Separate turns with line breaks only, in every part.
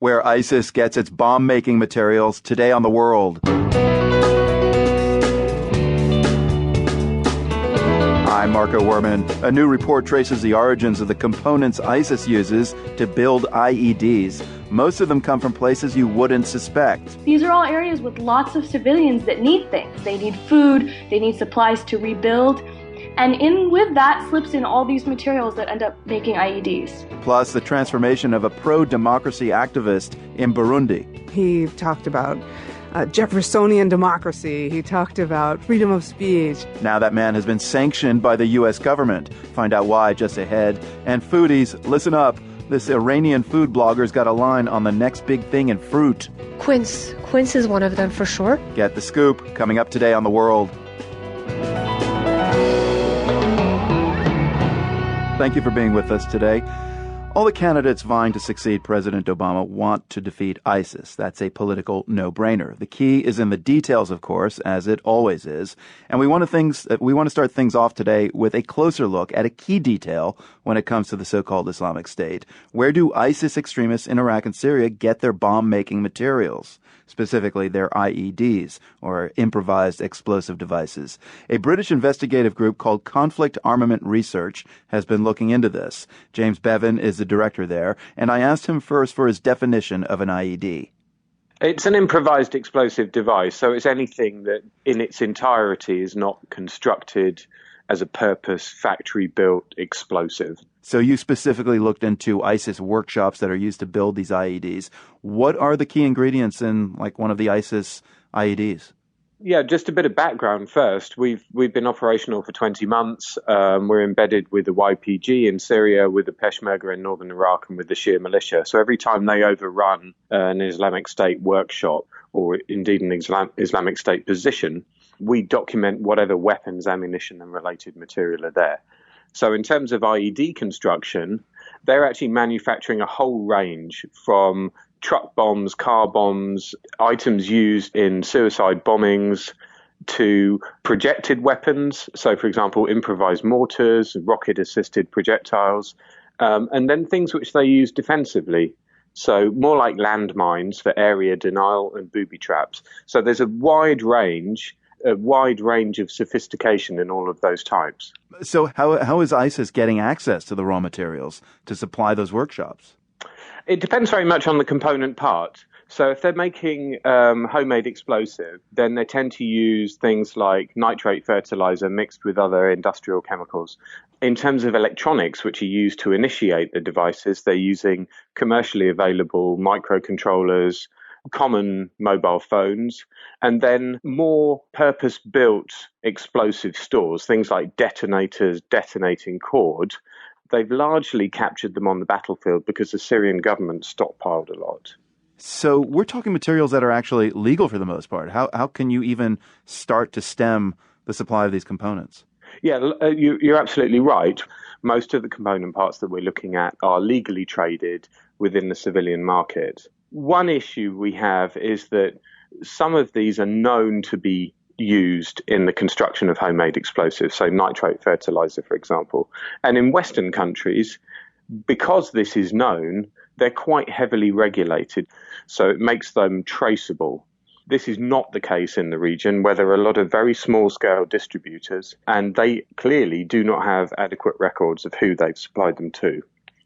Where ISIS gets its bomb-making materials today on the world. I'm Marco Werman. A new report traces the origins of the components ISIS uses to build IEDs. Most of them come from places you wouldn't suspect.
These are all areas with lots of civilians that need things. They need food, they need supplies to rebuild. And in with that slips in all these materials that end up making IEDs.
Plus the transformation of a pro-democracy activist in Burundi.
He talked about Jeffersonian democracy. He talked about freedom of speech.
Now that man has been sanctioned by the U.S. government. Find out why just ahead. And foodies, listen up. This Iranian food blogger's got a line on the next big thing in fruit.
Quince. Quince is one of them for sure.
Get the scoop coming up today on The World. Thank you for being with us today. All the candidates vying to succeed President Obama want to defeat ISIS. That's a political no-brainer. The key is in the details, of course, as it always is. And we want to start things off today with a closer look at a key detail when it comes to the so-called Islamic State. Where do ISIS extremists in Iraq and Syria get their bomb-making materials? Specifically, their IEDs, or improvised explosive devices. A British investigative group called Conflict Armament Research has been looking into this. James Bevan is the director there, and I asked him first for his definition of an IED.
It's an improvised explosive device, so it's anything that in its entirety is not constructed as a purpose factory-built explosive.
So you specifically looked into ISIS workshops that are used to build these IEDs. What are the key ingredients in one of the ISIS IEDs?
Yeah, just a bit of background first. We've been operational for 20 months. We're embedded with the YPG in Syria, with the Peshmerga in northern Iraq, and with the Shia militia. So every time they overrun an Islamic State workshop, or indeed an Islamic State position, we document whatever weapons, ammunition, and related material are there. So in terms of IED construction, they're actually manufacturing a whole range from truck bombs, car bombs, items used in suicide bombings, to projected weapons. So, for example, improvised mortars, rocket-assisted projectiles, and then things which they use defensively. So more like landmines for area denial and booby traps. So there's a wide range of sophistication in all of those types.
So how is ISIS getting access to the raw materials to supply those workshops?
It depends very much on the component part. So if they're making homemade explosive, then they tend to use things like nitrate fertilizer mixed with other industrial chemicals. In terms of electronics, which are used to initiate the devices, they're using commercially available microcontrollers, common mobile phones, and then more purpose-built explosive stores, things like detonators, detonating cord. They've largely captured them on the battlefield because the Syrian government stockpiled a lot.
So we're talking materials that are actually legal for the most part. How can you even start to stem the supply of these components?
Yeah, you're absolutely right. Most of the component parts that we're looking at are legally traded within the civilian market. One issue we have is that some of these are known to be used in the construction of homemade explosives, so nitrate fertilizer, for example. And in Western countries, because this is known, they're quite heavily regulated, so it makes them traceable. This is not the case in the region, where there are a lot of very small-scale distributors, and they clearly do not have adequate records of who they've supplied them to.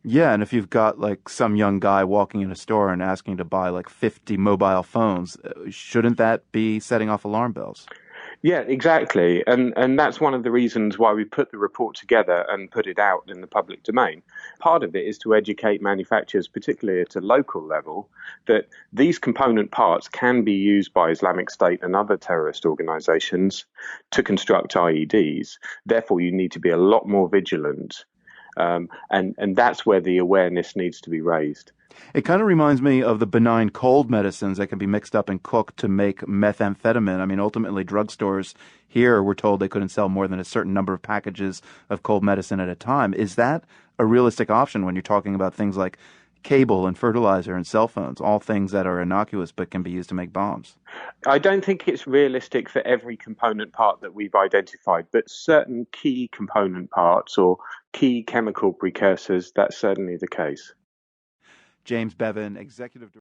Yeah, and if you've got some young guy walking in a store and asking to buy 50 mobile phones, shouldn't that be setting off alarm bells?
Yeah, exactly. And that's one of the reasons why we put the report together and put it out in the public domain. Part of it is to educate manufacturers, particularly at a local level, that these component parts can be used by Islamic State and other terrorist organizations to construct IEDs. Therefore, you need to be a lot more vigilant. And that's where the awareness needs to be raised.
It kind of reminds me of the benign cold medicines that can be mixed up and cooked to make methamphetamine. I mean, ultimately, drugstores here were told they couldn't sell more than a certain number of packages of cold medicine at a time. Is that a realistic option when you're talking about things like cable and fertilizer and cell phones, all things that are innocuous but can be used to make bombs?
I don't think it's realistic for every component part that we've identified, but certain key component parts or key chemical precursors, that's certainly the case.
James Bevan, Executive Director.